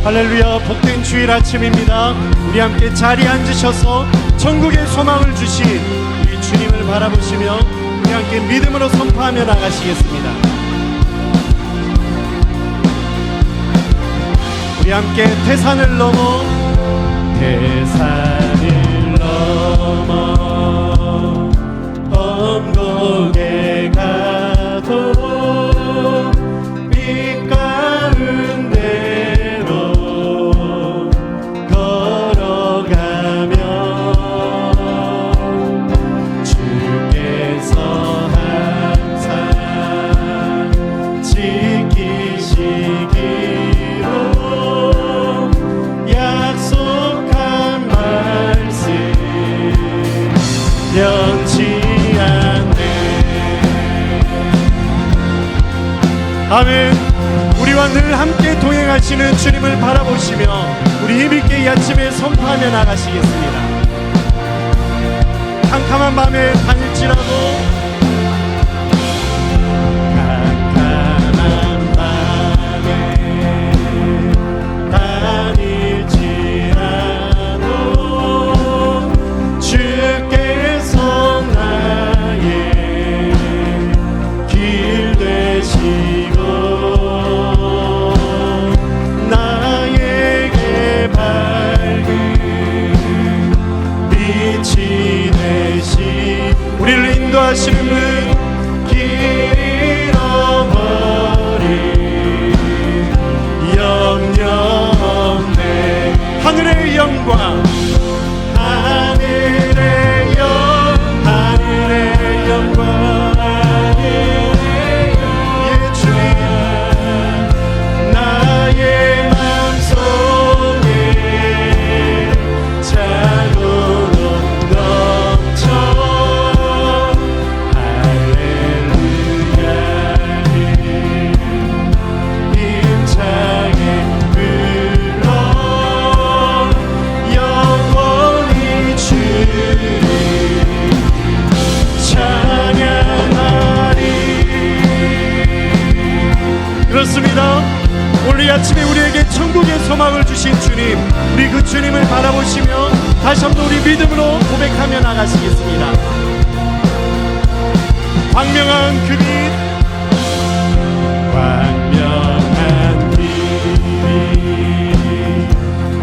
할렐루야. 복된 주일 아침입니다. 우리 함께 자리에 앉으셔서 천국의 소망을 주신 우리 주님을 바라보시며 우리 함께 믿음으로 선포하며 나가시겠습니다. 우리 함께 태산을 넘어 언곡에 가도 빛 가운데로 걸어가면 주께서 항상 지키시기로 약속한 말씀 변치 아멘. 우리와 늘 함께 동행하시는 주님을 바라보시며 우리 힘있게 이 아침에 선포하며 나가시겠습니다. 캄캄한 밤에 다닐지라도 캄캄한 밤에 다닐지라도 주께서 나의 길 되시고 나에게 밝은 빛이 되시 우리를 인도하시는 분 길 잃어버린 염려 없네. 하늘의 영광 하늘의 영광 그렇습니다. 오늘 이 아침에 우리에게 천국의 소망을 주신 주님, 우리 그 주님을 바라보시며 다시 한번 우리 믿음으로 고백하며 나가시겠습니다. 광명한 그 빛, 광명한 빛,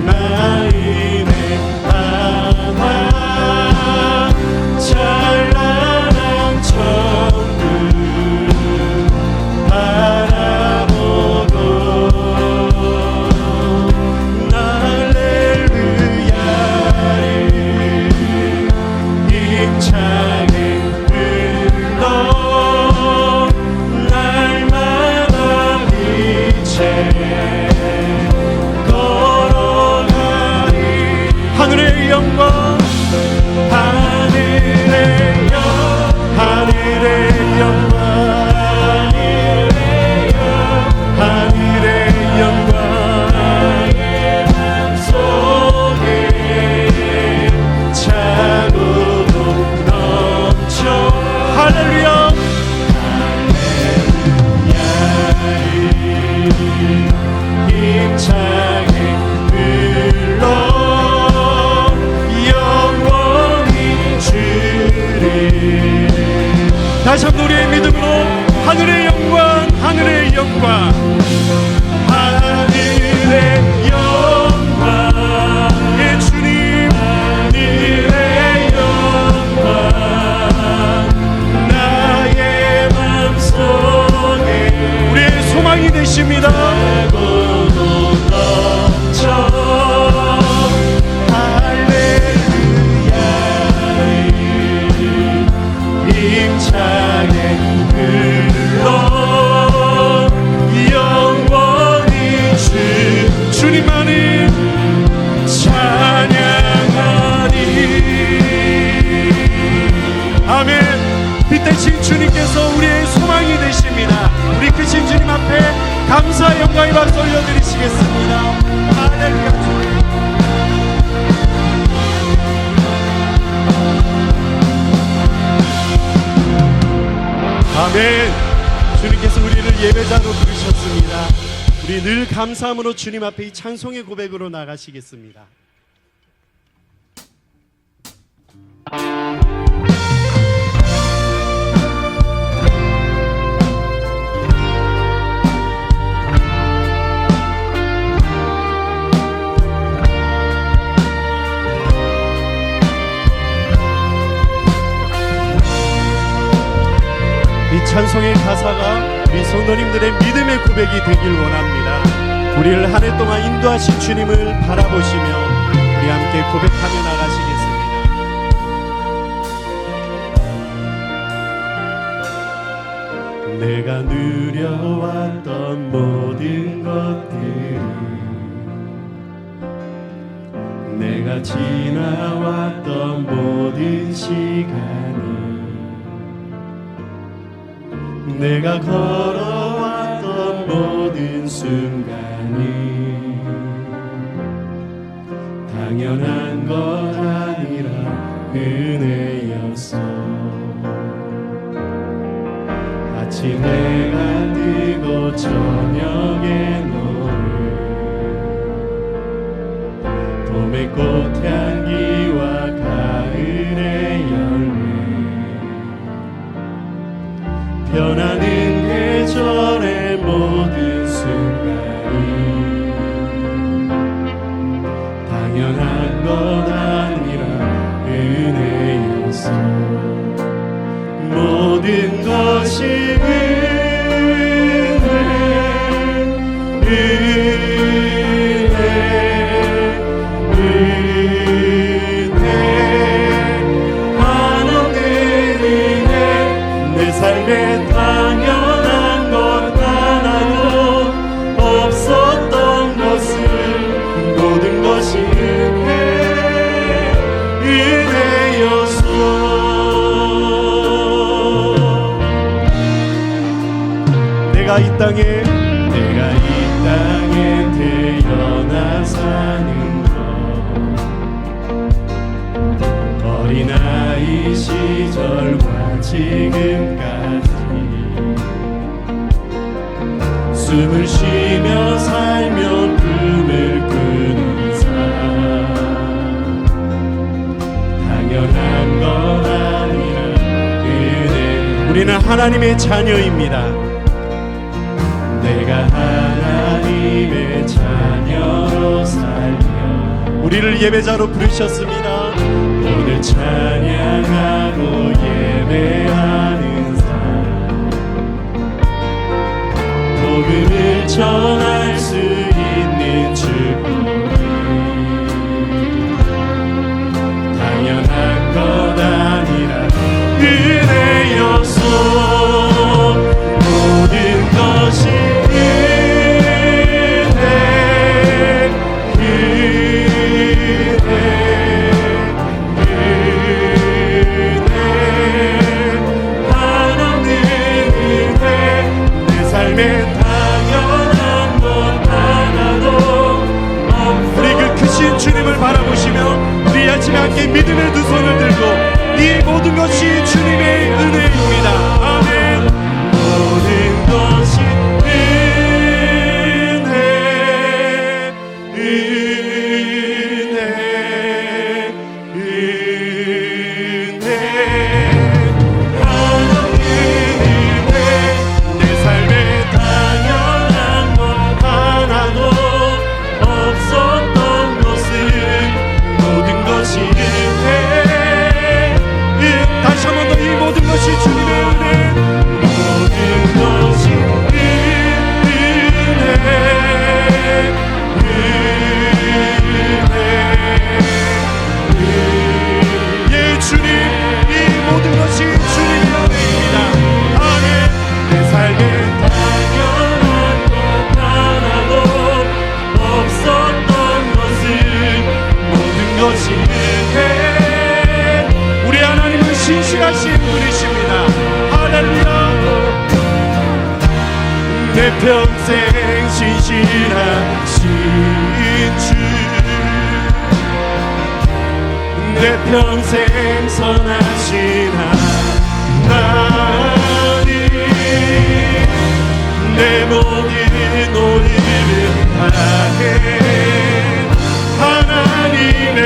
나인의 하나 찬란한 천국 하늘의 영광 하늘의 영광 하늘의 영광 속에 차고도 넘쳐 할렐루야 힘차게 흘러 다시 한번 우리의 믿음으로 하늘의 영광 하늘의 영광 하늘의 영광 예 주님 하늘의 영광 나의 맘속에 우리의 소망이 되십니다. 힘차게 흘러 영원히 주님만을 찬양하리. 아멘. 빛 대신 주님께서 우리의 소망이 되십니다. 우리 크신 주님 앞에 감사의 영광의 박수 올려드리시겠습니다. 할렐루야. 아멘. 주님께서 우리를 예배자로 부르셨습니다. 우리 늘 감사함으로 주님 앞에 이 찬송의 고백으로 나가시겠습니다. 이 찬송의 가사가 우리 성도님들의 믿음의 고백이 되길 원합니다. 우리를 한 해 동안 인도하신 주님을 바라보시며 우리 함께 고백하며 나가시겠습니다. 내가 누려왔던 모든 것들을, 내가 지나왔던 모든 시간을, 내가 걸어왔던 모든 순간이 당연한 것 아니라 은혜였어. 아침 해가 뜨고 저녁에 너를, 봄의 꽃향기와 가을의 열매, 변하는 계절의 모든 순간이 당연한 것 아니라 은혜였어. 모든 것이 은혜 한없는 은혜. 내 삶에 당연한 것 하나도 없었던 것을, 모든 것이 은혜였어. 내가 이 땅에 태어나 사는 것, 어린아이 시절과 지금까지 숨을 쉬며 살며 꿈을 꾸는 삶, 당연한 것 아니라 은혜. 우리는 하나님의 자녀입니다. 내가 하나님의 자녀로 살며, 우리를 예배자로 부르셨습니다. 오늘 찬양하고 예배하는 삶, 복음을 전할 수 있는 축복이 당연한 것 아니라 은혜였어. 모든 것이 주님을 바라보시며 우리 아침에 함께 믿음의 두 손을 들고 이 모든 것이 주님의 은혜입니다. 아멘. 모든 것이 우리 하나님은 신실하신 분이십니다. 할렐루야. 내 평생 신실하신 주, 내 평생 선하신 하나님, 내 모든 오늘 다해 하나님의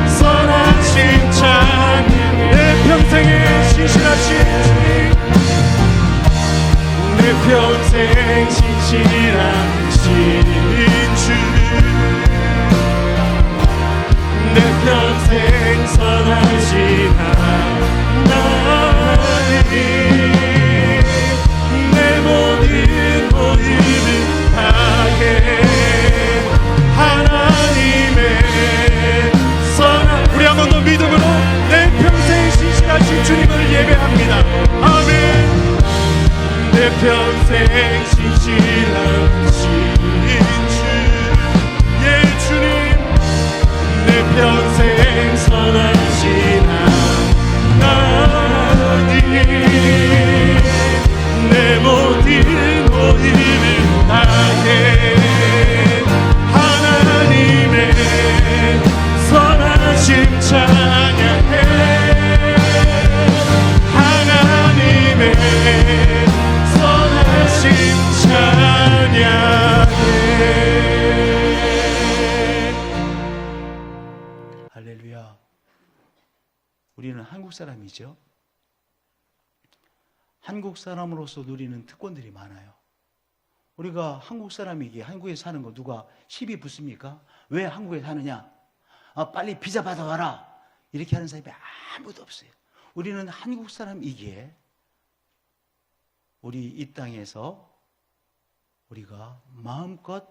선하신 찬양 내 평생에 신실하신 주님 내 평생 신실하신 주 내 평생 선하신 하나님 내 모든 힘을 다해 하나님의 선한 우리 한 번 더 믿음으로 내 평생 신실하신 주님을 예배합니다. 아멘. 내 평생 신실하신 주 예 주님 내 평생 선하신 하나님 내 모든 힘을 다해 하나님의 선하심 찬양해 하나님의 선하심 찬양해. 할렐루야. 우리는 한국 사람이죠. 한국 사람으로서 누리는 특권들이 많아요. 우리가 한국 사람이기에 한국에 사는 거 누가 시비 붙습니까? 왜 한국에 사느냐? 빨리 비자 받아와라. 이렇게 하는 사람이 아무도 없어요. 우리는 한국 사람이기에 우리 이 땅에서 우리가 마음껏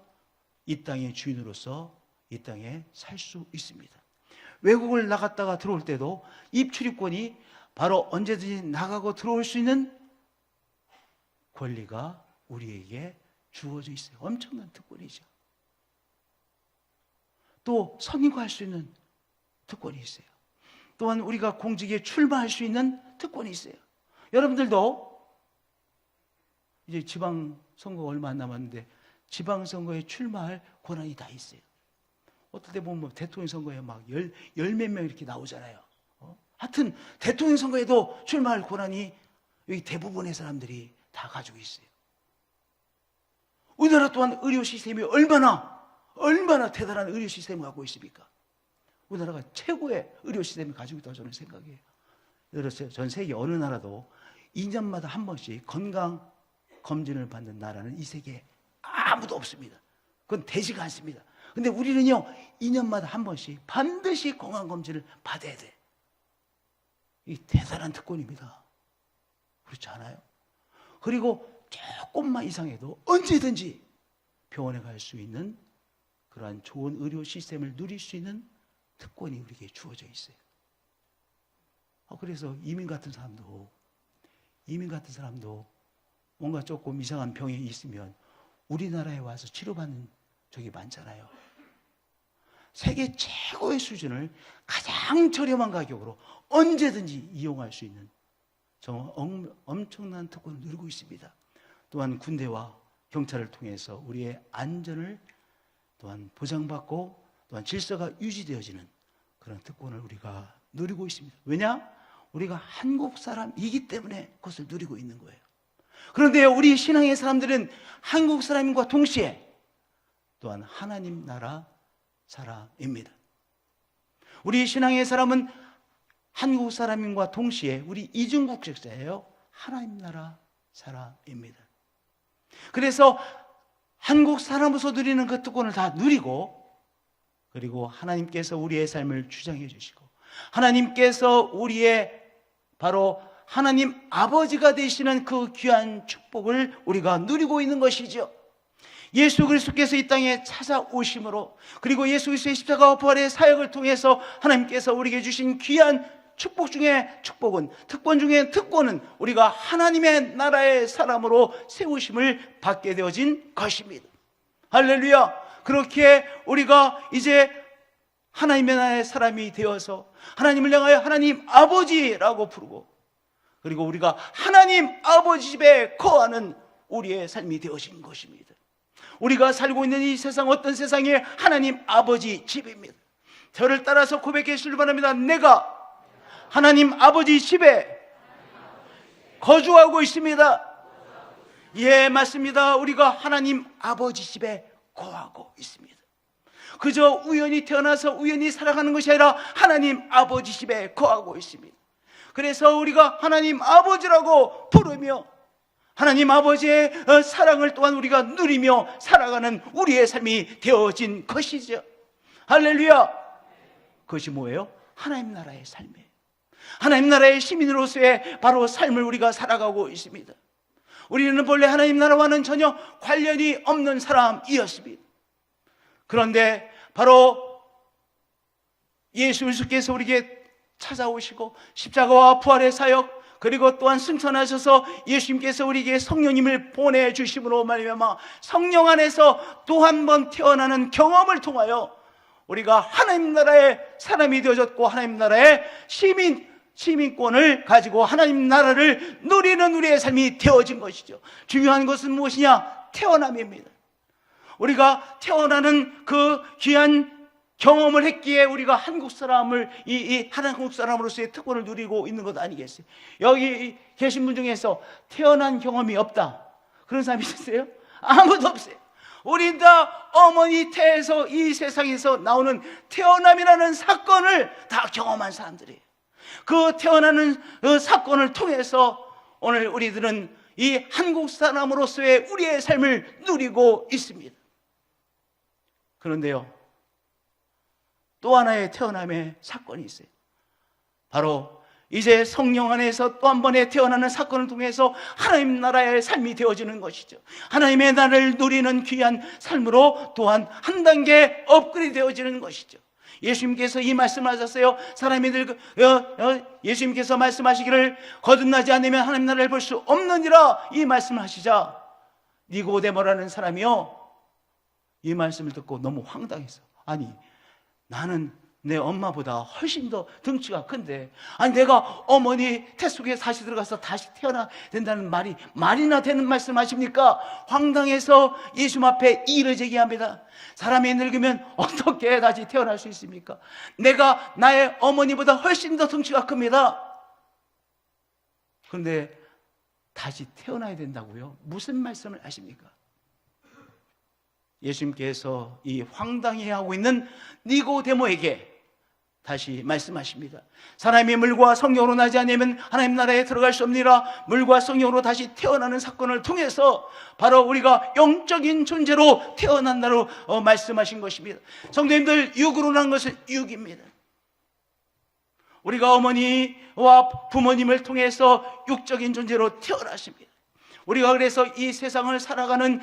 이 땅의 주인으로서 이 땅에 살 수 있습니다. 외국을 나갔다가 들어올 때도 입출입권이 바로 언제든지 나가고 들어올 수 있는 권리가 우리에게 주어져 있어요. 엄청난 특권이죠. 또 선임할 수 있는 특권이 있어요. 또한 우리가 공직에 출마할 수 있는 특권이 있어요. 여러분들도 이제 지방선거가 얼마 안 남았는데 지방선거에 출마할 권한이 다 있어요. 어떨 때 보면 대통령 선거에 막 열 몇 명 이렇게 나오잖아요. 하여튼 대통령 선거에도 출마할 권한이 여기 대부분의 사람들이 다 가지고 있어요. 우리나라 또한 의료 시스템이 얼마나 대단한 의료 시스템을 갖고 있습니까? 우리나라가 최고의 의료 시스템을 가지고 있다고 저는 생각해요. 그래서 전 세계 어느 나라도 2년마다 한 번씩 건강 검진을 받는 나라는 이 세계에 아무도 없습니다. 그건 되지가 않습니다. 근데 우리는요 2년마다 한 번씩 반드시 건강검진을 받아야 돼. 이 대단한 특권입니다. 그렇지 않아요? 그리고 조금만 이상해도 언제든지 병원에 갈 수 있는 그러한 좋은 의료 시스템을 누릴 수 있는 특권이 우리에게 주어져 있어요. 그래서 이민 같은 사람도 뭔가 조금 이상한 병이 있으면 우리나라에 와서 치료받는 적이 많잖아요. 세계 최고의 수준을 가장 저렴한 가격으로 언제든지 이용할 수 있는 정말 엄청난 특권을 누리고 있습니다. 또한 군대와 경찰을 통해서 우리의 안전을 또한 보장받고 또한 질서가 유지되어지는 그런 특권을 우리가 누리고 있습니다. 왜냐? 우리가 한국 사람이기 때문에 그것을 누리고 있는 거예요. 그런데 우리 신앙의 사람들은 한국 사람과 동시에 또한 하나님 나라 사람입니다. 우리 신앙의 사람은 한국 사람과 동시에 우리 이중국적자예요. 하나님 나라 사람입니다. 그래서 한국 사람으로서 누리는 그 특권을 다 누리고, 그리고 하나님께서 우리의 삶을 주장해 주시고, 하나님께서 우리의 바로 하나님 아버지가 되시는 그 귀한 축복을 우리가 누리고 있는 것이죠. 예수 그리스도께서 이 땅에 찾아오심으로, 그리고 예수 그리스도의 십자가와 부활의 사역을 통해서 하나님께서 우리에게 주신 귀한 축복 중에 축복은, 특권 중에 특권은 우리가 하나님의 나라의 사람으로 세우심을 받게 되어진 것입니다. 할렐루야. 그렇게 우리가 이제 하나님의 나라의 사람이 되어서 하나님을 향하여 하나님 아버지라고 부르고, 그리고 우리가 하나님 아버지 집에 거하는 우리의 삶이 되어진 것입니다. 우리가 살고 있는 이 세상, 어떤 세상이 하나님 아버지 집입니다. 저를 따라서 고백해 주시기 바랍니다. 내가 하나님 아버지 집에 거주하고 있습니다. 예, 맞습니다. 우리가 하나님 아버지 집에 거하고 있습니다. 그저 우연히 태어나서 우연히 살아가는 것이 아니라 하나님 아버지 집에 거하고 있습니다. 그래서 우리가 하나님 아버지라고 부르며 하나님 아버지의 사랑을 또한 우리가 누리며 살아가는 우리의 삶이 되어진 것이죠. 할렐루야. 그것이 뭐예요? 하나님 나라의 삶이에요. 하나님 나라의 시민으로서의 바로 삶을 우리가 살아가고 있습니다. 우리는 본래 하나님 나라와는 전혀 관련이 없는 사람이었습니다. 그런데 바로 예수 그리스도께서 우리에게 찾아오시고 십자가와 부활의 사역, 그리고 또한 승천하셔서 예수님께서 우리에게 성령님을 보내주심으로 말미암아 성령 안에서 또 한 번 태어나는 경험을 통하여 우리가 하나님 나라의 사람이 되어졌고 하나님 나라의 시민권을 가지고 하나님 나라를 누리는 우리의 삶이 되어진 것이죠. 중요한 것은 무엇이냐? 태어남입니다. 우리가 태어나는 그 귀한 경험을 했기에 우리가 한국 사람을 한국 사람으로서의 특권을 누리고 있는 것 아니겠어요? 여기 계신 분 중에서 태어난 경험이 없다 그런 사람이 있으세요? 아무도 없어요. 우린 다 어머니 태에서 이 세상에서 나오는 태어남이라는 사건을 다 경험한 사람들이에요. 그 태어나는 그 사건을 통해서 오늘 우리들은 이 한국 사람으로서의 우리의 삶을 누리고 있습니다. 그런데요, 또 하나의 태어남의 사건이 있어요. 바로 이제 성령 안에서 또 한 번의 태어나는 사건을 통해서 하나님 나라의 삶이 되어지는 것이죠. 하나님의 나라를 누리는 귀한 삶으로 또한 한 단계 업그레이드 되어지는 것이죠. 예수님께서 이 말씀을 하셨어요. 예수님께서 말씀하시기를 거듭나지 않으면 하나님 나라를 볼 수 없느니라 이 말씀을 하시자 니고데모라는 사람이요, 이 말씀을 듣고 너무 황당해서, 아니 나는 내 엄마보다 훨씬 더 덩치가 큰데, 아니 내가 어머니 태 속에 다시 들어가서 다시 태어나야 된다는 말이나 되는 말씀 하십니까? 황당해서 예수님 앞에 이를 제기합니다. 사람이 늙으면 어떻게 다시 태어날 수 있습니까? 내가 나의 어머니보다 훨씬 더 덩치가 큽니다. 그런데 다시 태어나야 된다고요? 무슨 말씀을 하십니까? 예수님께서 이 황당해하고 있는 니고데모에게 다시 말씀하십니다. 사람이 물과 성령으로 나지 않으면 하나님 나라에 들어갈 수 없느니라. 물과 성령으로 다시 태어나는 사건을 통해서 바로 우리가 영적인 존재로 태어난다로 말씀하신 것입니다. 성도님들, 육으로 난 것은 육입니다. 우리가 어머니와 부모님을 통해서 육적인 존재로 태어나십니다. 우리가 그래서 이 세상을 살아가는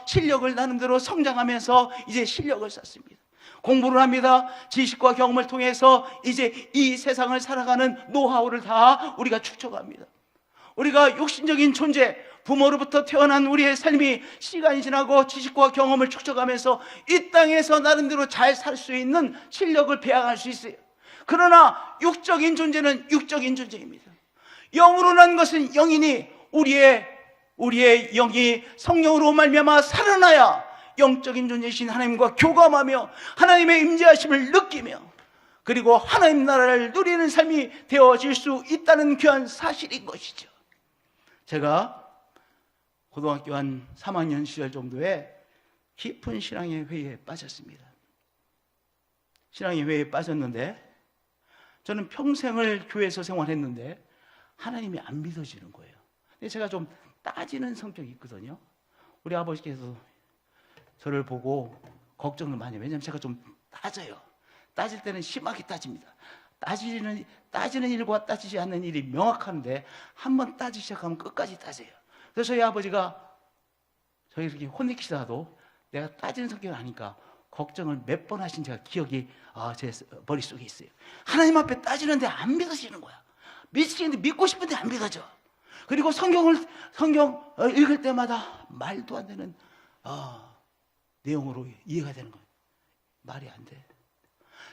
실력을 나름대로 성장하면서 이제 실력을 쌓습니다. 공부를 합니다. 지식과 경험을 통해서 이제 이 세상을 살아가는 노하우를 다 우리가 축적합니다. 우리가 육신적인 존재, 부모로부터 태어난 우리의 삶이 시간이 지나고 지식과 경험을 축적하면서 이 땅에서 나름대로 잘 살 수 있는 실력을 배양할 수 있어요. 그러나 육적인 존재는 육적인 존재입니다. 영으로 난 것은 영이니 우리의 영이 성령으로 말미암아 살아나야 영적인 존재이신 하나님과 교감하며 하나님의 임재하심을 느끼며 그리고 하나님 나라를 누리는 삶이 되어질 수 있다는 귀한 사실인 것이죠. 제가 고등학교 한 3학년 시절 정도에 깊은 신앙의 회의에 빠졌습니다. 신앙의 회의에 빠졌는데 저는 평생을 교회에서 생활했는데 하나님이 안 믿어지는 거예요. 근데 제가 좀 따지는 성격이 있거든요. 우리 아버지께서 저를 보고 걱정을 많이 해요. 왜냐하면 제가 좀 따져요. 따질 때는 심하게 따집니다. 따지는 일과 따지지 않는 일이 명확한데 한번 따지기 시작하면 끝까지 따져요. 그래서 저희 아버지가 저희 이렇게 혼내키시다도 내가 따지는 성격을 아니까 걱정을 몇 번 하신 제가 기억이 제 머릿속에 있어요. 하나님 앞에 따지는데 안 믿어지는 거야. 미치겠는데 믿고 싶은데 안 믿어져. 그리고 성경 읽을 때마다 말도 안 되는 내용으로 이해가 되는 거예요. 말이 안 돼.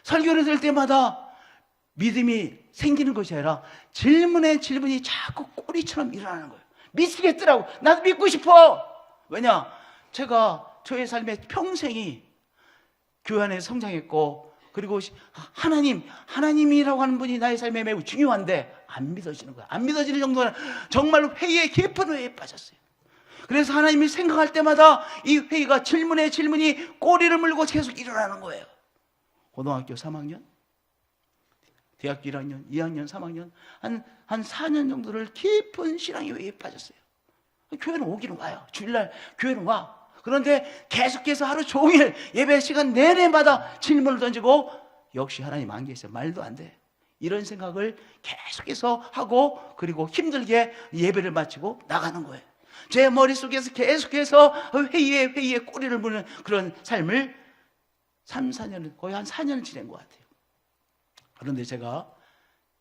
설교를 들을 때마다 믿음이 생기는 것이 아니라 질문이 자꾸 꼬리처럼 일어나는 거예요. 미치겠더라고. 나도 믿고 싶어. 왜냐? 제가 저의 삶의 평생이 교회 안에 성장했고 그리고 하나님이라고 하는 분이 나의 삶에 매우 중요한데 안 믿어지는 거야. 안 믿어지는 정도는 정말로 회의에 깊은 회의에 빠졌어요. 그래서 하나님이 생각할 때마다 이 회의가 질문에 질문이 꼬리를 물고 계속 일어나는 거예요. 고등학교 3학년, 대학교 1학년, 2학년, 3학년 한 4년 정도를 깊은 신앙의 회의에 빠졌어요. 교회는 오기는 와요. 주일날 교회는 와. 그런데 계속해서 하루 종일 예배 시간 내내마다 질문을 던지고 역시 하나님 안 계세요. 말도 안 돼. 이런 생각을 계속해서 하고 그리고 힘들게 예배를 마치고 나가는 거예요. 제 머릿속에서 계속해서 회의에 꼬리를 무는 그런 삶을 3, 4년, 거의 한 4년을 지낸 것 같아요. 그런데 제가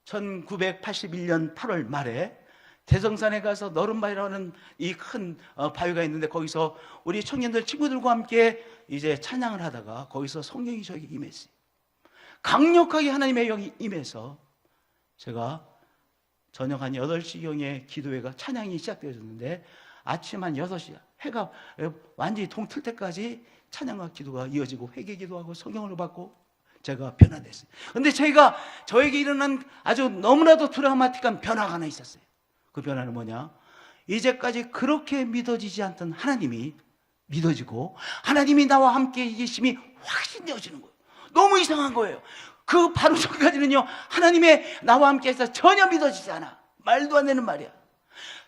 1981년 8월 말에 대성산에 가서 너른바위라는 이 큰 바위가 있는데 거기서 우리 청년들 친구들과 함께 이제 찬양을 하다가 거기서 성령이 저에게 임했어요. 강력하게 하나님의 영이 임해서 제가 저녁 한 8시경에 기도회가 찬양이 시작되어졌는데 아침 한 6시 해가 완전히 동틀 때까지 찬양과 기도가 이어지고 회개 기도하고 성령을 받고 제가 변화됐어요. 그런데 저에게 일어난 아주 너무나도 드라마틱한 변화가 하나 있었어요. 그 변화는 뭐냐? 이제까지 그렇게 믿어지지 않던 하나님이 믿어지고 하나님이 나와 함께 계심이 확신되어지는 거예요. 너무 이상한 거예요. 그 바로 전까지는요, 하나님의 나와 함께 해서 전혀 믿어지지 않아. 말도 안 되는 말이야.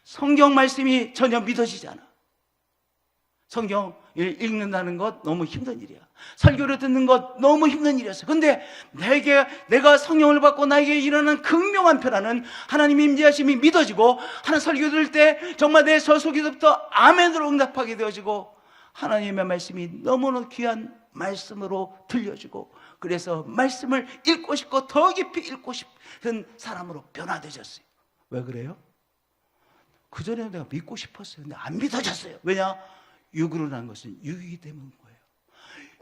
성경 말씀이 전혀 믿어지지 않아. 성경 읽는다는 것 너무 힘든 일이야. 설교를 듣는 것 너무 힘든 일이었어. 근데 내가 성령을 받고 나에게 일어난 극명한 변화는 하나님의 임재하심이 믿어지고 하나님 설교 들을 때 정말 내 저속에서부터 아멘으로 응답하게 되어지고 하나님의 말씀이 너무나 귀한 말씀으로 들려지고 그래서 말씀을 읽고 싶고 더 깊이 읽고 싶은 사람으로 변화되셨어요. 왜 그래요? 그전에는 내가 믿고 싶었어요. 근데 안 믿어졌어요. 왜냐? 육으로 난 것은 육이기 때문인 거예요.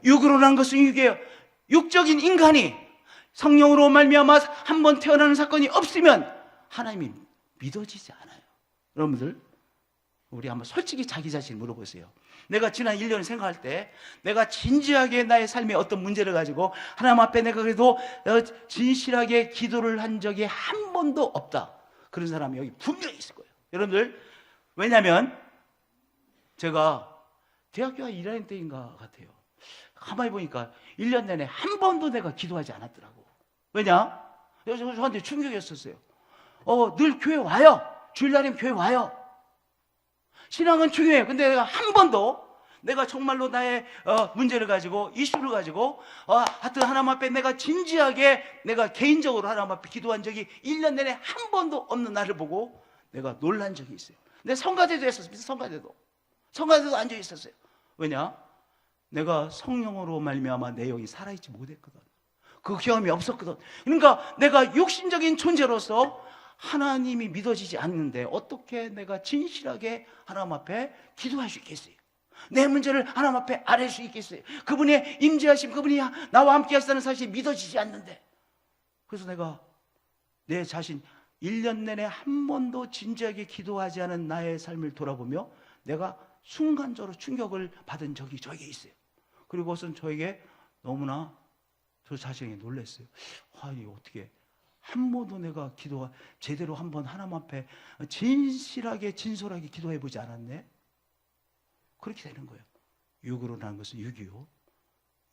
육으로 난 것은 육이에요. 육적인 인간이 성령으로 말미암아 한 번 태어나는 사건이 없으면 하나님이 믿어지지 않아요. 여러분들 우리 한번 솔직히 자기 자신 물어보세요. 내가 지난 1년을 생각할 때 내가 진지하게 나의 삶에 어떤 문제를 가지고 하나님 앞에 내가 그래도 진실하게 기도를 한 적이 한 번도 없다. 그런 사람이 여기 분명히 있을 거예요. 여러분들 왜냐하면 제가 대학교 한 1학년 때인가 같아요. 가만히 보니까 1년 내내 한 번도 내가 기도하지 않았더라고. 왜냐? 저한테 충격이었었어요. 늘 교회 와요. 주일날이면 교회 와요. 신앙은 중요해요. 근데 내가 한 번도 내가 정말로 나의 문제를 가지고 이슈를 가지고 하여튼 하나님 앞에 내가 진지하게 내가 개인적으로 하나님 앞에 기도한 적이 1년 내내 한 번도 없는 나를 보고 내가 놀란 적이 있어요. 근데 성가대도 했었습니다. 성가대도 앉아 있었어요. 왜냐? 내가 성령으로 말미암아 내 영이 살아있지 못했거든. 그 경험이 없었거든. 그러니까 내가 육신적인 존재로서 하나님이 믿어지지 않는데 어떻게 내가 진실하게 하나님 앞에 기도할 수 있겠어요? 내 문제를 하나님 앞에 아뢰 수 있겠어요? 그분의 임재하심, 그분이 나와 함께 하시다는 사실이 믿어지지 않는데. 그래서 내가 내 자신 1년 내내 한 번도 진지하게 기도하지 않은 나의 삶을 돌아보며 내가 순간적으로 충격을 받은 적이 저에게 있어요. 그리고 그것은 저에게 너무나 저 자신이 놀랐어요. 아니 어떻게 한 번도 내가 기도가 제대로 한번 하나님 앞에 진실하게 진솔하게 기도해 보지 않았네. 그렇게 되는 거예요. 육으로 난 것은 육이요,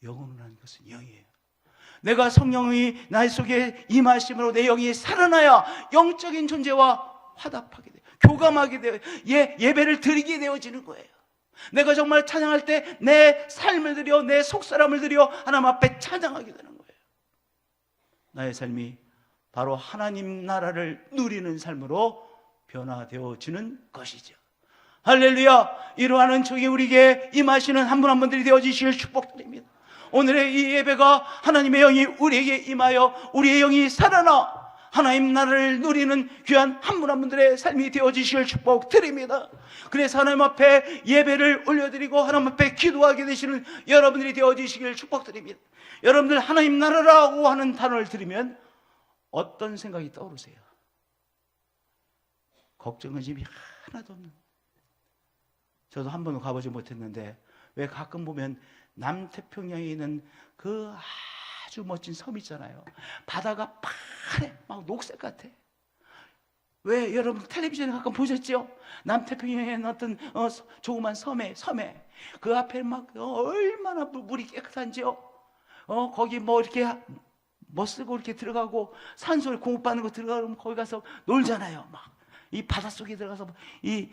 영으로 난 것은 영이에요. 내가 성령이 나의 속에 임하심으로 내 영이 살아나야 영적인 존재와 화답하게 돼요. 교감하게 돼요. 예배를 드리게 되어지는 거예요. 내가 정말 찬양할 때 내 삶을 드려, 내 속사람을 드려 하나님 앞에 찬양하게 되는 거예요. 나의 삶이 바로 하나님 나라를 누리는 삶으로 변화되어지는 것이죠. 할렐루야. 이러한 은총이 우리에게 임하시는 한 분 한 분들이 되어지시길 축복드립니다. 오늘의 이 예배가 하나님의 영이 우리에게 임하여 우리의 영이 살아나 하나님 나라를 누리는 귀한 한 분 한 분들의 삶이 되어지시길 축복드립니다. 그래서 하나님 앞에 예배를 올려드리고 하나님 앞에 기도하게 되시는 여러분들이 되어지시길 축복드립니다. 여러분들 하나님 나라라고 하는 단어를 들으면 어떤 생각이 떠오르세요? 걱정의심이 하나도 없는. 저도 한 번도 가보지 못했는데 왜 가끔 보면 남태평양에 있는 그 아주 멋진 섬 있잖아요. 바다가 파래 막 녹색 같아. 왜 여러분 텔레비전에 가끔 보셨죠? 남태평양에 어떤 조그만 섬에 그 앞에 막 얼마나 물이 깨끗한지요. 거기 뭐 이렇게 뭐 쓰고 이렇게 들어가고 산소를 공급받는 거 들어가면 거기 가서 놀잖아요. 막 이 바닷속에 들어가서 이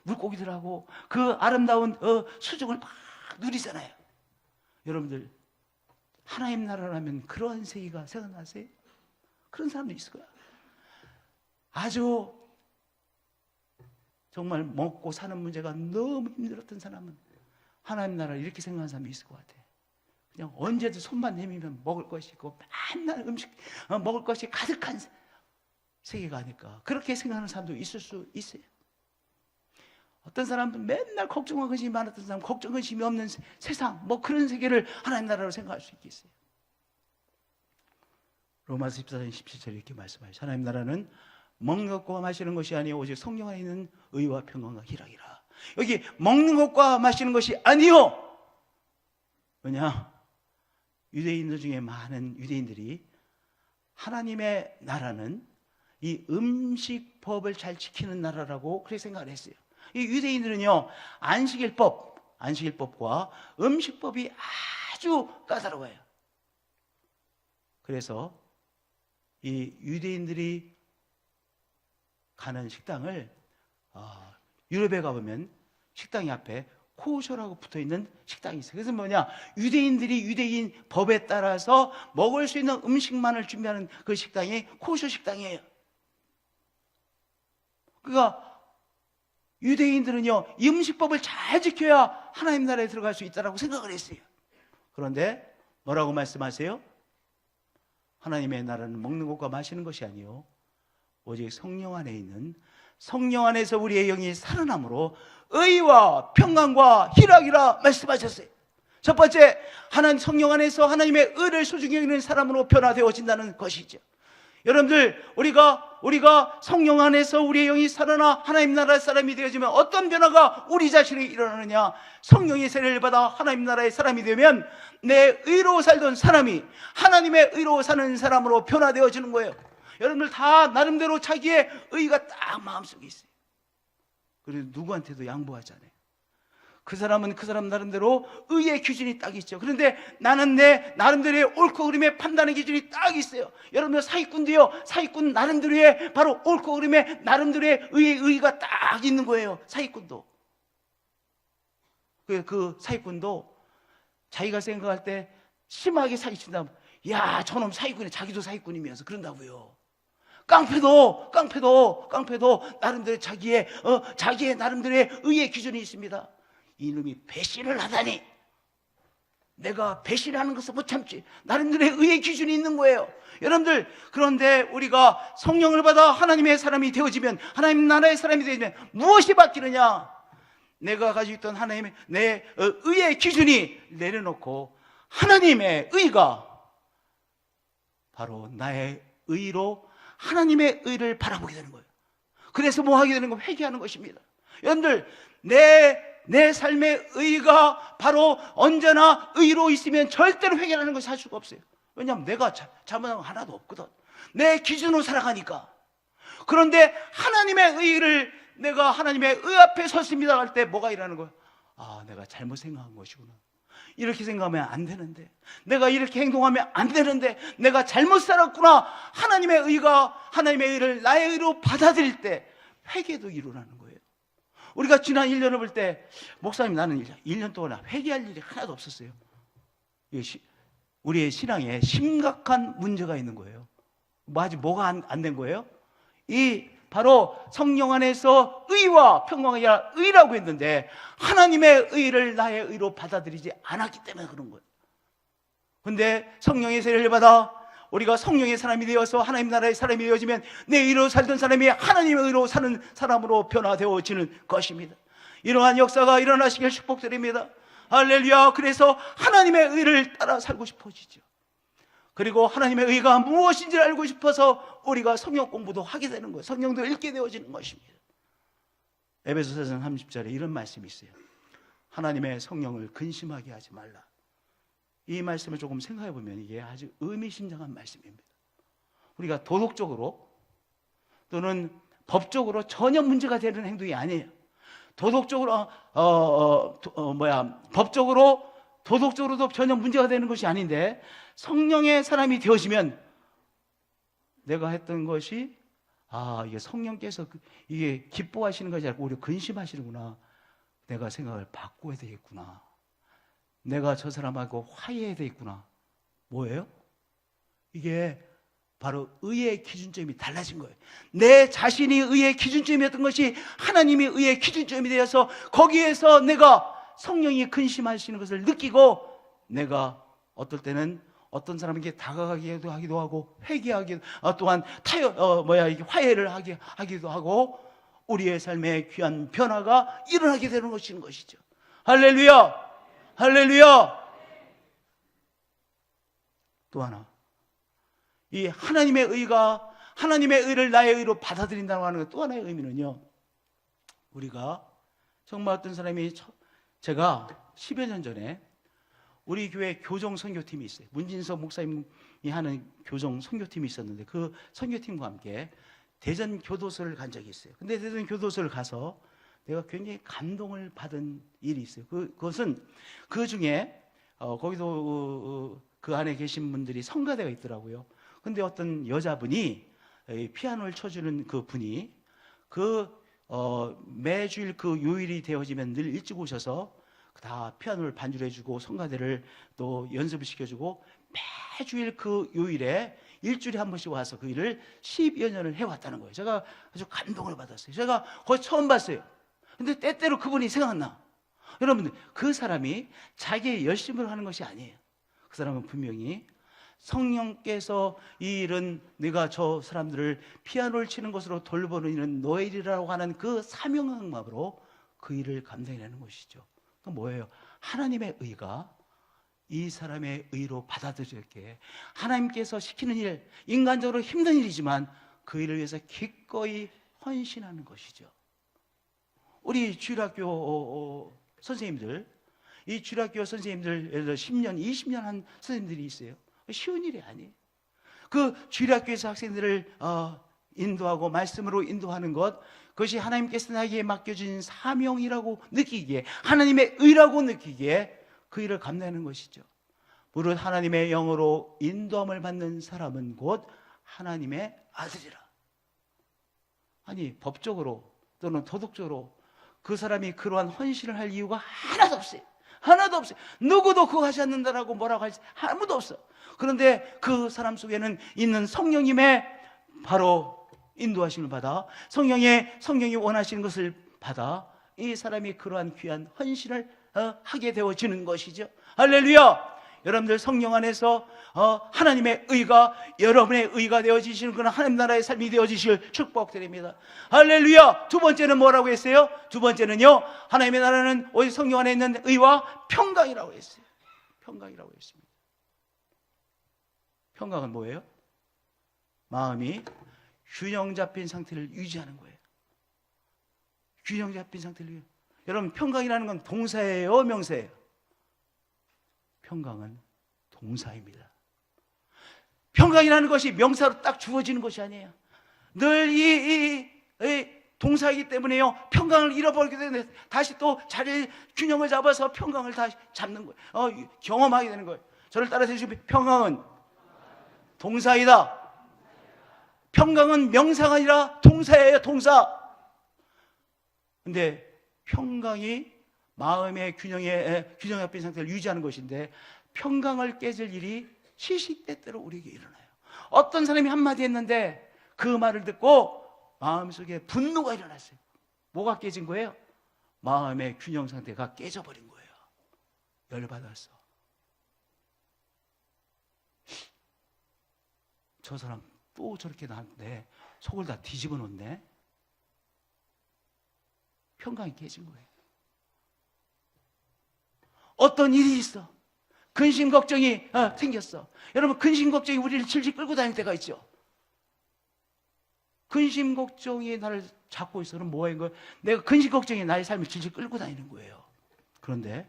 물고기들하고 그 아름다운 수족을 막 누리잖아요. 여러분들 하나님 나라라면 그런 세계가 생각나세요? 그런 사람도 있을 거야. 아주 정말 먹고 사는 문제가 너무 힘들었던 사람은 하나님 나라를 이렇게 생각하는 사람이 있을 것 같아요. 그냥 언제든 손만 내밀면 먹을 것이 있고 맨날 음식 먹을 것이 가득한 세계가 아닐까, 그렇게 생각하는 사람도 있을 수 있어요. 어떤 사람은 맨날 걱정과 근심이 많았던 사람, 걱정 근심이 없는 세상, 뭐 그런 세계를 하나님 나라로 생각할 수 있겠어요. 로마서 14장 17절에 이렇게 말씀하셔요. 하나님 나라는 먹는 것과 마시는 것이 아니요 오직 성령 안에 있는 의와 평강과 희락이라. 여기 먹는 것과 마시는 것이 아니요. 왜냐? 유대인들 중에 많은 유대인들이 하나님의 나라는 이 음식법을 잘 지키는 나라라고 그렇게 생각을 했어요. 이 유대인들은요, 안식일법과 음식법이 아주 까다로워요. 그래서 이 유대인들이 가는 식당을 유럽에 가보면 식당이 앞에 코셔라고 붙어있는 식당이 있어요. 그래서 뭐냐, 유대인들이 유대인 법에 따라서 먹을 수 있는 음식만을 준비하는 그 식당이 코셔 식당이에요. 그러니까 유대인들은요, 이 음식법을 잘 지켜야 하나님 나라에 들어갈 수 있다고 생각을 했어요. 그런데 뭐라고 말씀하세요? 하나님의 나라는 먹는 것과 마시는 것이 아니요 오직 성령 안에 있는, 성령 안에서 우리의 영이 살아남으로 의와 평강과 희락이라 말씀하셨어요. 첫 번째, 하나님 성령 안에서 하나님의 의를 소중히 여기는 사람으로 변화되어진다는 것이죠. 여러분들, 우리가 성령 안에서 우리의 영이 살아나 하나님 나라의 사람이 되어지면 어떤 변화가 우리 자신에게 일어나느냐? 성령의 세례를 받아 하나님 나라의 사람이 되면 내 의로 살던 사람이 하나님의 의로 사는 사람으로 변화되어지는 거예요. 여러분들 다 나름대로 자기의 의가 딱 마음속에 있어요. 그래서 누구한테도 양보하지 않아요. 그 사람은 그 사람 나름대로 의의 기준이 딱 있죠. 그런데 나는 내 나름대로의 옳고 그름의 판단의 기준이 딱 있어요. 여러분들 사기꾼도요, 사기꾼 나름대로의 바로 옳고 그름의 나름대로의 의가 딱 있는 거예요. 사기꾼도. 그 사기꾼도 자기가 생각할 때 심하게 사기친다면, 야, 저놈 사기꾼이, 자기도 사기꾼이면서 그런다고요. 깡패도 나름대로 자기의 나름대로의 의의 기준이 있습니다. 이놈이 배신을 하다니, 내가 배신하는 것을 못 참지. 나름대로의 의의 기준이 있는 거예요. 여러분들, 그런데 우리가 성령을 받아 하나님의 사람이 되어지면, 하나님 나라의 사람이 되어지면 무엇이 바뀌느냐? 내가 가지고 있던 하나님의 내 의의 기준이 내려놓고 하나님의 의가 바로 나의 의로 하나님의 의를 바라보게 되는 거예요. 그래서 뭐 하게 되는 거예요? 회개하는 것입니다. 여러분들, 내 삶의 의가 바로 언제나 의로 있으면 절대로 회개하는 것을 할 수가 없어요. 왜냐하면 내가 잘못한 거 하나도 없거든. 내 기준으로 살아가니까. 그런데 하나님의 의를, 내가 하나님의 의 앞에 섰습니다 할 때 뭐가 일어나는 거예요? 아, 내가 잘못 생각한 것이구나. 이렇게 생각하면 안 되는데, 내가 이렇게 행동하면 안 되는데, 내가 잘못 살았구나. 하나님의 의를 나의 의로 받아들일 때 회개도 일어나는 거예요. 우리가 지난 1년을 볼 때, 목사님, 나는 1년 동안 회개할 일이 하나도 없었어요. 우리의 신앙에 심각한 문제가 있는 거예요. 아직 뭐가 안 된 거예요? 바로 성령 안에서 의와 평강이 아니라 의라고 했는데, 하나님의 의를 나의 의로 받아들이지 않았기 때문에 그런 거예요. 근데 성령의 세례를 받아 우리가 성령의 사람이 되어서 하나님 나라의 사람이 되어지면 내 의로 살던 사람이 하나님의 의로 사는 사람으로 변화되어지는 것입니다. 이러한 역사가 일어나시길 축복드립니다. 할렐루야. 그래서 하나님의 의를 따라 살고 싶어지죠. 그리고 하나님의 의가 무엇인지를 알고 싶어서 우리가 성경 공부도 하게 되는 거예요. 성경도 읽게 되어지는 것입니다. 에베소서 4장 30절에 이런 말씀이 있어요. 하나님의 성령을 근심하게 하지 말라. 이 말씀을 조금 생각해 보면 이게 아주 의미심장한 말씀입니다. 우리가 도덕적으로 또는 법적으로 전혀 문제가 되는 행동이 아니에요. 도덕적으로 법적으로 도덕적으로도 전혀 문제가 되는 것이 아닌데, 성령의 사람이 되어지면 내가 했던 것이 이게 성령께서 이게 기뻐하시는 것이 아니고 오히려 근심하시는구나. 내가 생각을 바꿔야 되겠구나. 내가 저 사람하고 화해해야 되겠구나. 뭐예요? 이게 바로 의의 기준점이 달라진 거예요. 내 자신이 의의 기준점이었던 것이 하나님이 의의 기준점이 되어서 거기에서 내가 성령이 근심하시는 것을 느끼고, 내가 어떨 때는 어떤 사람에게 다가가기도 하기도 하고, 회개하기도, 또한 이게 화해를 하기도 하고, 우리의 삶에 귀한 변화가 일어나게 되는 것이죠. 할렐루야! 할렐루야! 또 하나, 이 하나님의 의를 나의 의로 받아들인다고 하는 것 또 하나의 의미는요, 우리가 정말 어떤 사람이, 제가 10여 년 전에 우리 교회 교정 선교팀이 있어요. 문진석 목사님이 하는 교정 선교팀이 있었는데, 그 선교팀과 함께 대전 교도소를 간 적이 있어요. 근데 대전 교도소를 가서 내가 굉장히 감동을 받은 일이 있어요. 그것은 그 중에 거기도 그 안에 계신 분들이 성가대가 있더라고요. 근데 어떤 여자분이, 피아노를 쳐주는 그 분이 매주일 그 요일이 되어지면 늘 일찍 오셔서 다 피아노를 반주를 해주고 성가대를 또 연습을 시켜주고, 매주일 그 요일에 일주일에 한 번씩 와서 그 일을 10여 년을 해왔다는 거예요. 제가 아주 감동을 받았어요. 제가 거의 처음 봤어요. 근데 때때로 그분이 생각나. 여러분들, 그 사람이 자기의 열심으로 하는 것이 아니에요. 그 사람은 분명히 성령께서 이 일은 네가 저 사람들을 피아노를 치는 것으로 돌보는 일은 너의 일이라고 하는 그 사명의 마음으로 그 일을 감당해내는 것이죠. 그 뭐예요? 하나님의 의가 이 사람의 의로 받아들여지게, 하나님께서 시키는 일, 인간적으로 힘든 일이지만 그 일을 위해서 기꺼이 헌신하는 것이죠. 우리 주일학교 선생님들, 이 주일학교 선생님들, 예를 들어 10년, 20년 한 선생님들이 있어요. 쉬운 일이 아니에요. 그 주일학교에서 학생들을 인도하고 말씀으로 인도하는 것, 그것이 하나님께서 나에게 맡겨진 사명이라고 느끼기에, 하나님의 의라고 느끼기에 그 일을 감당하는 것이죠. 무릇 하나님의 영으로 인도함을 받는 사람은 곧 하나님의 아들이라. 아니, 법적으로 또는 도덕적으로 그 사람이 그러한 헌신을 할 이유가 하나도 없어요. 하나도 없어요. 누구도 그거 하지 않는다라고 뭐라고 할 아무도 없어. 그런데 그 사람 속에는 있는 성령님의 바로 인도하심을 받아, 성령이 원하시는 것을 받아 이 사람이 그러한 귀한 헌신을 하게 되어지는 것이죠. 할렐루야! 여러분들, 성령 안에서 하나님의 의가 여러분의 의가 되어지시는 그런 하나님 나라의 삶이 되어지실 축복드립니다. 할렐루야! 두 번째는 뭐라고 했어요? 두 번째는요, 하나님의 나라는 오직 성령 안에 있는 의와 평강이라고 했어요. 평강이라고 했습니다. 평강은 뭐예요? 마음이 균형 잡힌 상태를 유지하는 거예요. 균형 잡힌 상태를 유지. 여러분, 평강이라는 건 동사예요, 명사예요? 평강은 동사입니다. 평강이라는 것이 명사로 딱 주어지는 것이 아니에요. 늘 이 동사이기 때문에요, 평강을 잃어버리게 되는데 다시 또 자리의 균형을 잡아서 평강을 다시 잡는 거예요. 경험하게 되는 거예요. 저를 따라서 해주시면, 평강은 동사이다. 평강은 명사가 아니라 동사예요, 동사. 근데 평강이 마음의 균형 잡힌 상태를 유지하는 것인데, 평강을 깨질 일이 시시때때로 우리에게 일어나요. 어떤 사람이 한마디 했는데 그 말을 듣고 마음속에 분노가 일어났어요. 뭐가 깨진 거예요? 마음의 균형 상태가 깨져버린 거예요. 열받아서. 저 사람 또 저렇게 나한테 속을 다 뒤집어 놓네. 평강이 깨진 거예요. 어떤 일이 있어. 근심 걱정이 생겼어. 여러분, 근심 걱정이 우리를 질질 끌고 다닐 때가 있죠. 근심 걱정이 나를 잡고 있어는 뭐인 거예요? 내가 근심 걱정이 나의 삶을 질질 끌고 다니는 거예요. 그런데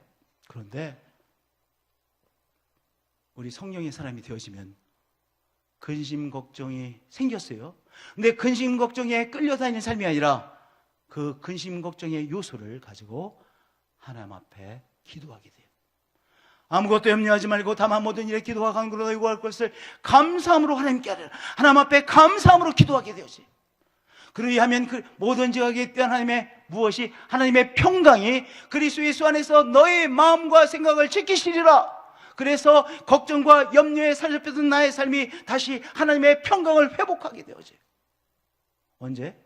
우리 성령의 사람이 되어지면 근심 걱정이 생겼어요. 근데 근심 걱정에 끌려다니는 삶이 아니라 그 근심 걱정의 요소를 가지고 하나님 앞에 기도하게 돼요. 아무것도 염려하지 말고 다만 모든 일에 기도와 간구로 요구할 것을 감사함으로 하나님께 하라. 하나님 앞에 감사함으로 기도하게 되었어요. 그리하면 그 모든 지각에 대한 하나님의 무엇이 하나님의 평강이 그리스도 예수 안에서 너의 마음과 생각을 지키시리라. 그래서 걱정과 염려에 살펴던 나의 삶이 다시 하나님의 평강을 회복하게 되어져요. 언제?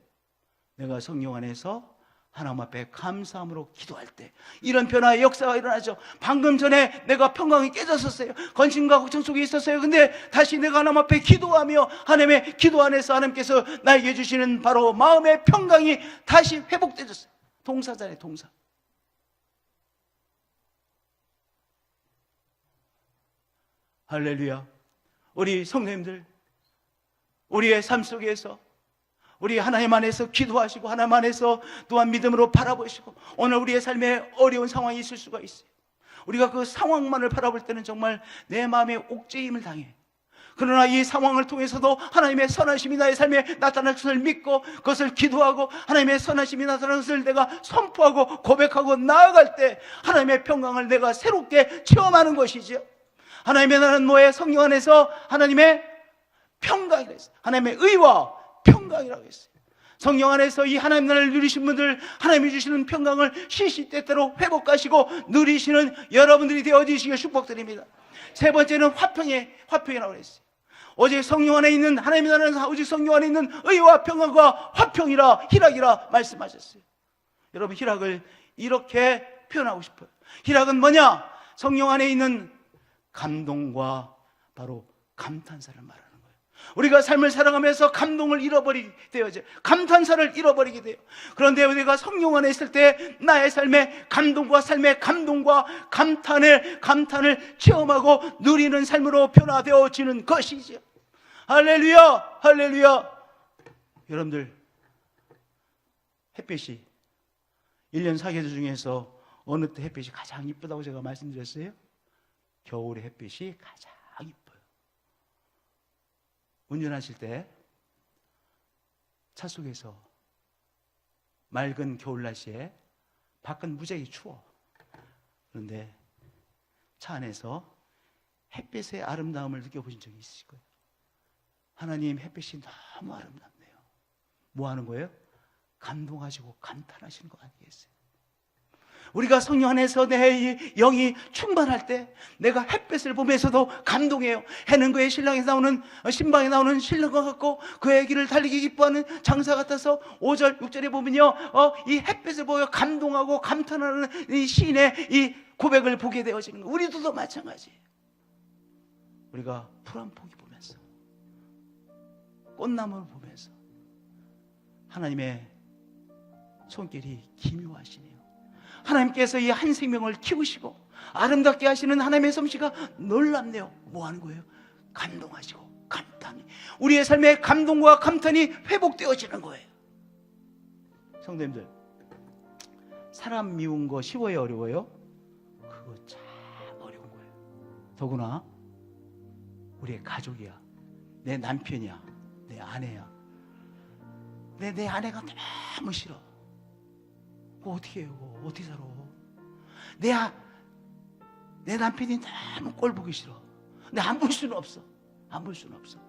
내가 성령 안에서 하나님 앞에 감사함으로 기도할 때 이런 변화의 역사가 일어나죠. 방금 전에 내가 평강이 깨졌었어요. 근심과 걱정 속에 있었어요. 근데 다시 내가 하나님 앞에 기도하며 하나님의 기도 안에서 하나님께서 나에게 주시는 바로 마음의 평강이 다시 회복되었어요. 동사잖아요, 동사. 할렐루야. 우리 성도님들, 우리의 삶 속에서 우리 하나님 안에서 기도하시고 하나님 안에서 또한 믿음으로 바라보시고 오늘 우리의 삶에 어려운 상황이 있을 수가 있어요. 우리가 그 상황만을 바라볼 때는 정말 내 마음에 옥죄임을 당해. 그러나 이 상황을 통해서도 하나님의 선하심이 나의 삶에 나타날 것을 믿고 그것을 기도하고 하나님의 선하심이 나타나는 것을 내가 선포하고 고백하고 나아갈 때 하나님의 평강을 내가 새롭게 체험하는 것이죠. 하나님의 나라는 뭐예요? 성령 안에서 하나님의 평강이라고 했어요. 하나님의 의와 평강이라고 했어요. 성령 안에서 이 하나님 나라를 누리신 분들, 하나님이 주시는 평강을 시시때때로 회복하시고 누리시는 여러분들이 되어주시길 축복드립니다. 세 번째는 화평이라고 했어요. 오직 성령 안에 있는 하나님의 나라는 오직 성령 안에 있는 의와 평강과 화평이라, 희락이라 말씀하셨어요. 여러분, 희락을 이렇게 표현하고 싶어요. 희락은 뭐냐? 성령 안에 있는 감동과 바로 감탄사를 말하는 거예요. 우리가 삶을 살아가면서 감동을 잃어버리게 되어져, 감탄사를 잃어버리게 돼요. 그런데 우리가 성령 안에 있을 때 나의 삶의 감동과 삶의 감동과 감탄을 체험하고 누리는 삶으로 변화되어지는 것이죠. 할렐루야, 할렐루야. 여러분들, 햇빛이 1년 사계절 중에서 어느 때 햇빛이 가장 이쁘다고 제가 말씀드렸어요? 겨울의 햇빛이 가장 이뻐요. 운전하실 때 차 속에서 맑은 겨울 날씨에 밖은 무지하게 추워. 그런데 차 안에서 햇빛의 아름다움을 느껴보신 적이 있으실 거예요. 하나님 햇빛이 너무 아름답네요. 뭐 하는 거예요? 감동하시고 감탄하시는 거 아니겠어요? 우리가 성령 안에서 내 영이 충만할 때 내가 햇빛을 보면서도 감동해요. 해는 그의 신방에 나오는 신랑과 같고 그의 길을 달리기 기뻐하는 장사 같아서 5절, 6절에 보면요, 이 햇빛을 보여 감동하고 감탄하는 이 시인의 이 고백을 보게 되어지는 거예요. 우리도 마찬가지예요. 우리가 풀 한 포기 보면서, 꽃나무를 보면서 하나님의 손길이 기묘하시네요. 하나님께서 이 한 생명을 키우시고 아름답게 하시는 하나님의 솜씨가 놀랍네요. 뭐 하는 거예요? 감동하시고 감탄이, 우리의 삶에 감동과 감탄이 회복되어지는 거예요. 성도님들, 사람 미운 거 쉬워요, 어려워요? 그거 참 어려운 거예요. 더구나 우리의 가족이야, 내 남편이야, 내 아내야. 내 아내가 너무 싫어. 어떻게 해요? 어떻게 살아? 내 남편이 너무 꼴 보기 싫어. 근데 안 볼 수는 없어. 안 볼 수는 없어.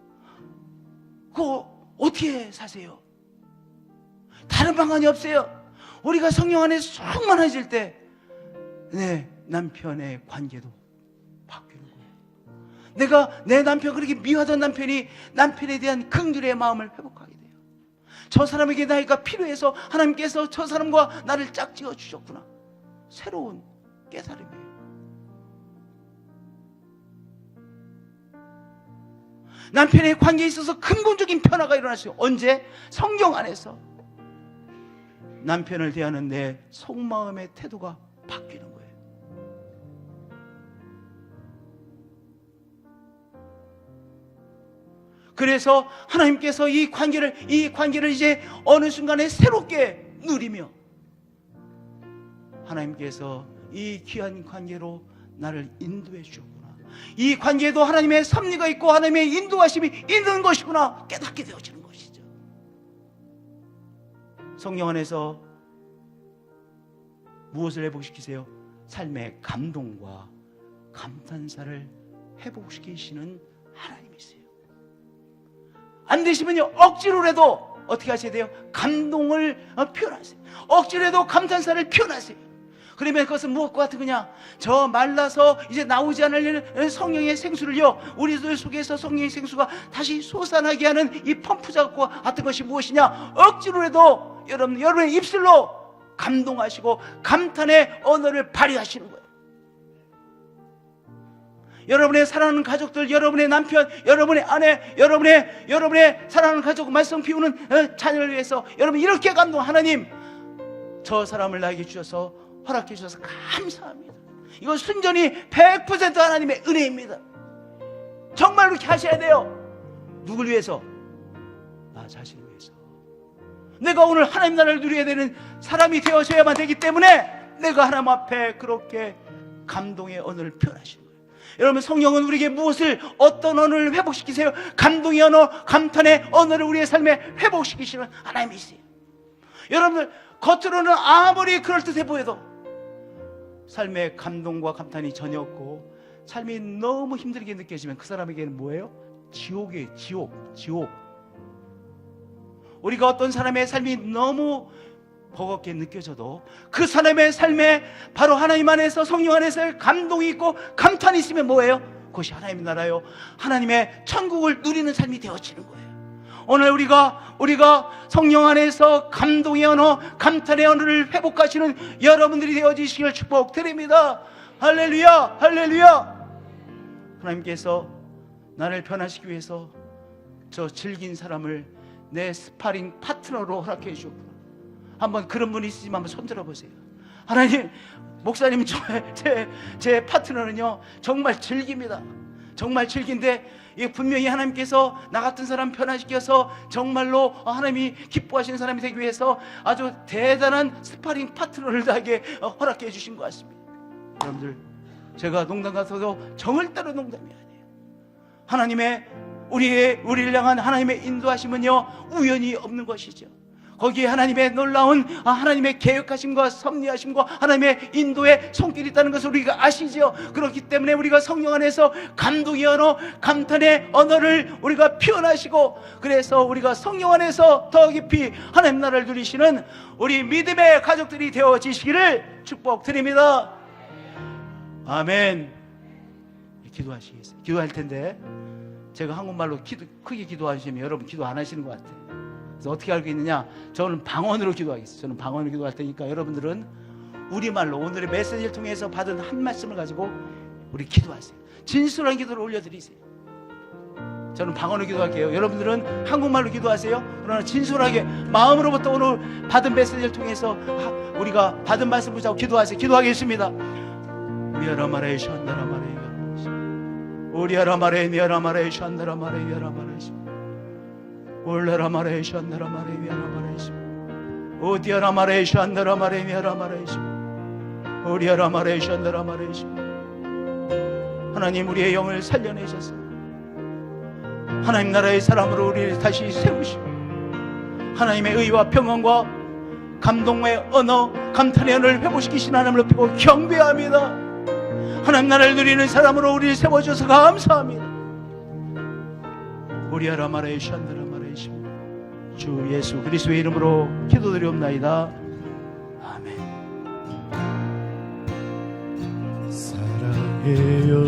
그거 어떻게 사세요? 다른 방안이 없어요. 우리가 성령 안에서 충만해질 때 내 남편의 관계도 바뀌는 거예요. 내가 내 남편, 그렇게 미워하던 남편에 대한 긍휼의 마음을 회복하게 돼요. 저 사람에게 나이가 필요해서 하나님께서 저 사람과 나를 짝지어 주셨구나. 새로운 깨달음이에요. 남편의 관계에 있어서 근본적인 변화가 일어났어요. 언제? 성경 안에서 남편을 대하는 내 속마음의 태도가 바뀌는 거예요. 그래서 하나님께서 이 관계를 이제 어느 순간에 새롭게 누리며 하나님께서 이 귀한 관계로 나를 인도해 주셨구나. 이 관계에도 하나님의 섭리가 있고 하나님의 인도하심이 있는 것이구나 깨닫게 되어지는 것이죠. 성령 안에서 무엇을 회복시키세요? 삶의 감동과 감탄사를 회복시키시는 하나님이세요. 안 되시면요, 억지로라도 어떻게 하셔야 돼요? 감동을 표현하세요. 억지로라도 감탄사를 표현하세요. 그러면 그것은 무엇과 같은 거냐? 저 말라서 이제 나오지 않을 성령의 생수를요, 우리들 속에서 성령의 생수가 다시 솟아나게 하는 이 펌프 작업과 같은 것이 무엇이냐? 억지로라도 여러분의 입술로 감동하시고 감탄의 언어를 발휘하시는 거예요. 여러분의 사랑하는 가족들, 여러분의 남편, 여러분의 아내, 여러분의 사랑하는 가족, 말씀 피우는 자녀를 위해서 여러분 이렇게 감동. 하나님, 저 사람을 나에게 주셔서 허락해 주셔서 감사합니다. 이건 순전히 100% 하나님의 은혜입니다. 정말 그렇게 하셔야 돼요. 누굴 위해서? 나 자신을 위해서. 내가 오늘 하나님 나라를 누려야 되는 사람이 되어져야만 되기 때문에 내가 하나님 앞에 그렇게 감동의 언어를 표현하시는 거예요. 여러분, 성령은 우리에게 무엇을, 어떤 언어를 회복시키세요? 감동의 언어, 감탄의 언어를 우리의 삶에 회복시키시는 하나님이세요. 여러분들, 겉으로는 아무리 그럴듯해 보여도 삶의 감동과 감탄이 전혀 없고 삶이 너무 힘들게 느껴지면 그 사람에게는 뭐예요? 지옥이에요. 지옥. 우리가 어떤 사람의 삶이 너무 버겁게 느껴져도 그 사람의 삶에 바로 하나님 안에서, 성령 안에서의 감동이 있고 감탄이 있으면 뭐예요? 그것이 하나님의 나라요, 하나님의 천국을 누리는 삶이 되어지는 거예요. 오늘 우리가 성령 안에서 감동의 언어, 감탄의 언어를 회복하시는 여러분들이 되어지시길 축복드립니다. 할렐루야, 할렐루야. 하나님께서 나를 변화시키기 위해서 저 질긴 사람을 내 스파링 파트너로 허락해 주셨구나. 한번 그런 분이 있으시면 한번 손들어 보세요. 하나님, 목사님, 제 파트너는요 정말 질깁니다. 정말 질긴데 분명히 하나님께서 나 같은 사람 변화시켜서 정말로 하나님이 기뻐하시는 사람이 되기 위해서 아주 대단한 스파링 파트너를 나에게 허락해 주신 것 같습니다. 여러분들, 제가 농담 같아도 정을 따로 농담이 아니에요. 하나님의 우리를 향한 하나님의 인도하심은요 우연히 없는 것이죠. 거기에 하나님의 놀라운 하나님의 계획하심과 섭리하심과 하나님의 인도의 손길이 있다는 것을 우리가 아시죠. 그렇기 때문에 우리가 성령 안에서 감동의 언어, 감탄의 언어를 우리가 표현하시고, 그래서 우리가 성령 안에서 더 깊이 하나님 나라를 누리시는 우리 믿음의 가족들이 되어지시기를 축복드립니다. 아멘. 기도하시겠어요? 기도할 텐데 제가 한국말로 크게 기도하시면 여러분 기도 안 하시는 것 같아요. 그래서 어떻게 알고 있느냐? 저는 방언으로 기도하겠어요. 저는 방언으로 기도할 테니까 여러분들은 우리말로 오늘의 메시지를 통해서 받은 한 말씀을 가지고 우리 기도하세요. 진솔한 기도를 올려드리세요. 저는 방언으로 기도할게요. 여러분들은 한국말로 기도하세요. 그러나 진솔하게 마음으로부터 오늘 받은 메시지를 통해서 우리가 받은 말씀 붙잡고 기도하세요. 기도하겠습니다. 미아라마레 샨다라마레 오리아라마레 미아라마레 샨다라마레 미아라마레 올라라마레 샨다라마레 미아라마레 오디아라마레 샨다라마레 미아라마레 오리아라마레 샨다라마레. 하나님, 우리의 영을 살려내셔서 하나님 나라의 사람으로 우리를 다시 세우시고 하나님의 의와 평안과 감동의 언어, 감탄의 언어를 회복시키신 하나님을 높이고 경배합니다. 하나님 나라를 누리는 사람으로 우리를 세워주셔서 감사합니다. 오리아라마레 샨다라마레. 주 예수 그리스도의 이름으로 기도드리옵나이다. 아멘. 사랑해요,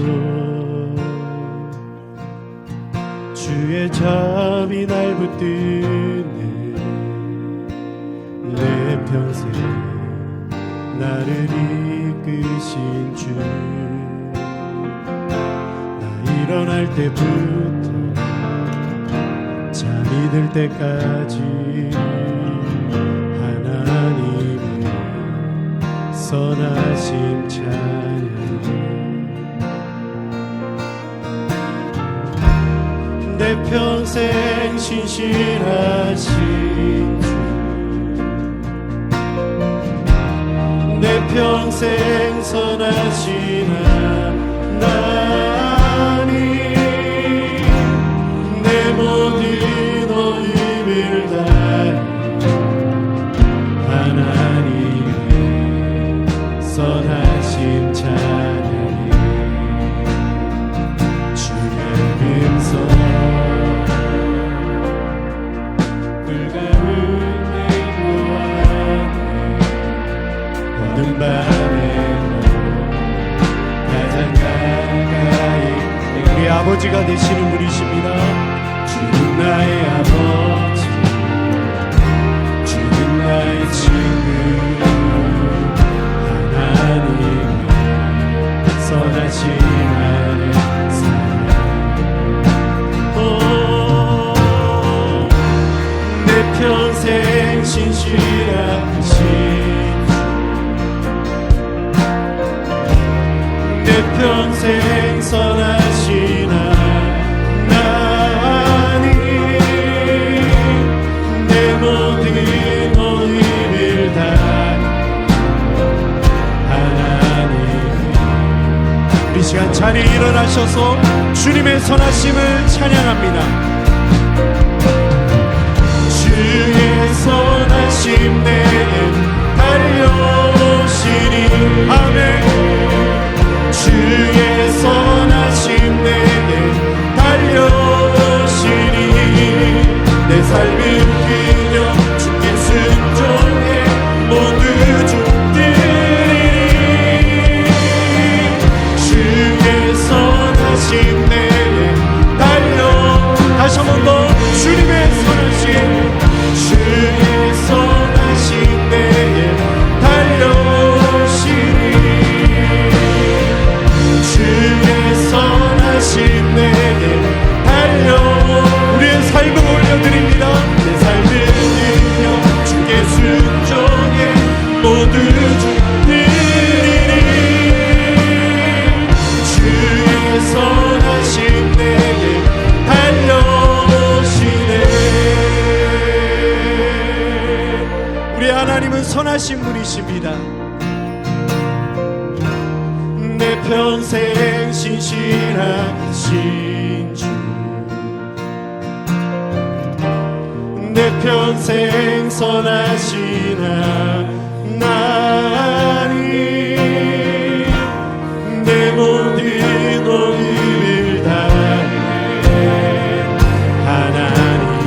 주의 잠이 날 붙드네. 내 평생 나를 이끄신 주, 나 일어날 때부터 잠이 들 때까지 하나님의 선하심 찬양. 내 평생 신실하신 주, 내 평생 선하신 하나님, 아버지가 되시는 분이십니다. 주는 나의 아버지, 주는 나의 친구, 하나님 선하신 나의 사랑. 내 평생 신실하신, 내 평생 선하신 하나님, 내 모든 힘을 다 하나님. 이 시간 자리에 일어나셔서 주님의 선하심을 찬양합니다. 주의 선하심 내게 달려오시니. 아멘. 주의 선하심 내게 달려오시니. 내 삶을 그려 주께 순종해 모두 죽들이니. 주의 선하심 내게 달려. 다시 한 번 더. 주님의 선하심, 주의 선하심 내게 달려오시니. 주의 선하심 내게 달려. 우리의 삶을 올려드립니다. 내 삶을 드려 주께 순종해 모두 죽들이니. 주의 선하심 내게 달려오시네. 우리 하나님은 선하신 분이십니다. 내 평생 신실하신 주, 내 평생 선하신 하나님, 내 모든 힘을 다해 하나님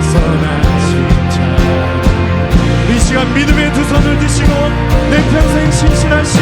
선하신 자. 이 시간 믿음의 두 손을 드시고 내 평생 신실하신